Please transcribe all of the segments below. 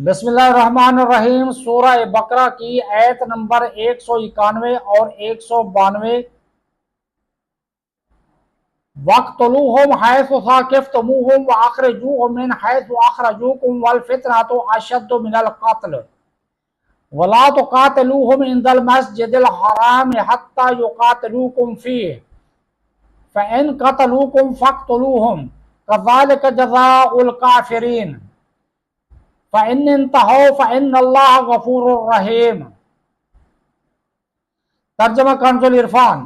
بسم اللہ الرحمن الرحیم۔ سورہ بقرہ کی آیت نمبر 191 اور 192۔ وَاقْتُلُوهُمْ حَيْثُ ثَقَفْتُمُوهُمْ وَأَخْرِجُوهُمْ مِنْ حَيْثُ أَخْرَجُوكُمْ وَالْفِتْنَةُ أَشَدُّ مِنَ الْقَتْلِ وَلَا تُقَاتِلُوهُمْ عِنْدَ الْمَسْجِدِ الْحَرَامِ حَتَّى يُقَاتِلُوكُمْ فِيهِ فَإِنْ قَتَلُوكُمْ فَاقْتُلُوهُمْ كَذَلِكَ جَزَاءُ الْكَافِرِينَ فَإِنْ انْتَهَوْا فَإِنَّ اللَّهَ غَفُورٌ رَحِيمٌ۔ ترجمہ کنز العرفان۔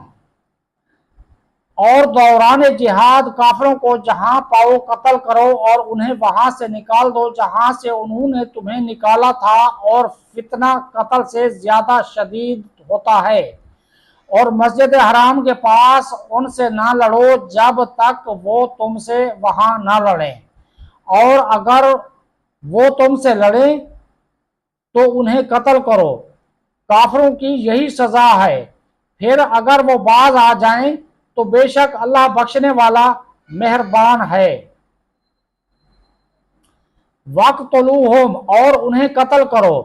اور دوران جہاد کافروں کو جہاں پاؤ قتل کرو اور انہیں وہاں سے نکال دو جہاں سے انہوں نے تمہیں نکالا تھا، اور فتنہ قتل سے زیادہ شدید ہوتا ہے۔ اور مسجد حرام کے پاس ان سے نہ لڑو جب تک وہ تم سے وہاں نہ لڑیں، اور اگر وہ تم سے لڑیں تو انہیں قتل کرو۔ کافروں کی یہی سزا ہے۔ پھر اگر وہ باز آ جائیں تو بے شک اللہ بخشنے والا مہربان ہے۔ وَاقْتُلُوهُمْ اور انہیں قتل کرو۔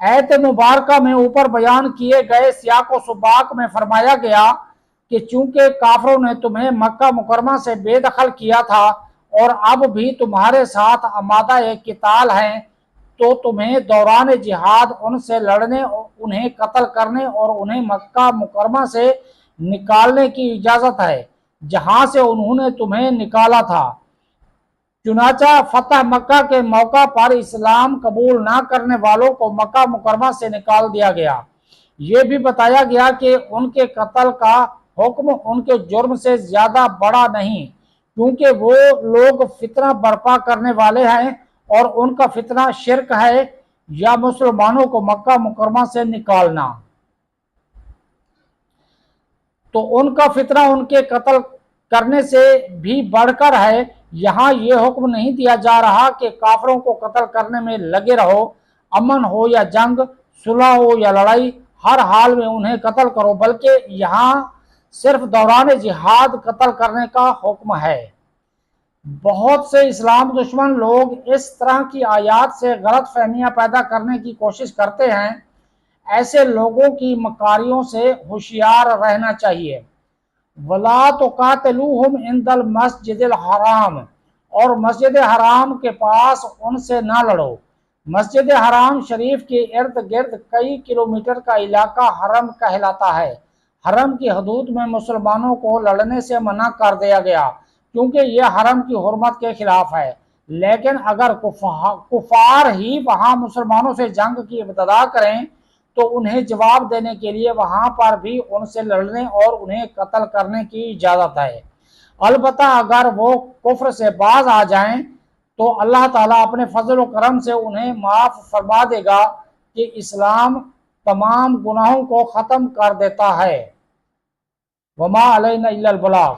آیت مبارکہ میں اوپر بیان کیے گئے سیاق و سباق میں فرمایا گیا کہ چونکہ کافروں نے تمہیں مکہ مکرمہ سے بے دخل کیا تھا اور اب بھی تمہارے ساتھ آمادہ قتال ہیں، تو تمہیں دوران جہاد ان سے لڑنے، انہیں قتل کرنے اور انہیں مکہ مکرمہ سے نکالنے کی اجازت ہے جہاں سے انہوں نے تمہیں نکالا تھا۔ چنانچہ فتح مکہ کے موقع پر اسلام قبول نہ کرنے والوں کو مکہ مکرمہ سے نکال دیا گیا۔ یہ بھی بتایا گیا کہ ان کے قتل کا حکم ان کے جرم سے زیادہ بڑا نہیں، کیونکہ وہ لوگ فتنہ برپا کرنے والے ہیں اور ان کا فتنہ شرک ہے یا مسلمانوں کو مکہ مکرمہ سے نکالنا۔ تو ان کا فتنہ ان کے قتل کرنے سے بھی بڑھ کر ہے۔ یہاں یہ حکم نہیں دیا جا رہا کہ کافروں کو قتل کرنے میں لگے رہو، امن ہو یا جنگ، صلح ہو یا لڑائی، ہر حال میں انہیں قتل کرو، بلکہ یہاں صرف دوران جہاد قتل کرنے کا حکم ہے۔ بہت سے اسلام دشمن لوگ اس طرح کی آیات سے غلط فہمیاں پیدا کرنے کی کوشش کرتے ہیں۔ ایسے لوگوں کی مکاریوں سے ہوشیار رہنا چاہیے۔ وَلَا تُقَاتِلُوهُمْ عِنْدَ الْمَسْجِدِ الْحَرَامِ اور مسجد حرام کے پاس ان سے نہ لڑو۔ مسجد حرام شریف کے ارد گرد کئی کلومیٹر کا علاقہ حرم کہلاتا ہے۔ حرم کی حدود میں مسلمانوں کو لڑنے سے منع کر دیا گیا کیونکہ یہ حرم کی حرمت کے خلاف ہے، لیکن اگر کفار ہی وہاں مسلمانوں سے جنگ کی ابتدا کریں تو انہیں جواب دینے کے لیے وہاں پر بھی ان سے لڑنے اور انہیں قتل کرنے کی اجازت ہے۔ البتہ اگر وہ کفر سے باز آ جائیں تو اللہ تعالیٰ اپنے فضل و کرم سے انہیں معاف فرما دے گا کہ اسلام تمام گناہوں کو ختم کر دیتا ہے۔ وما علینا الا البلاغ۔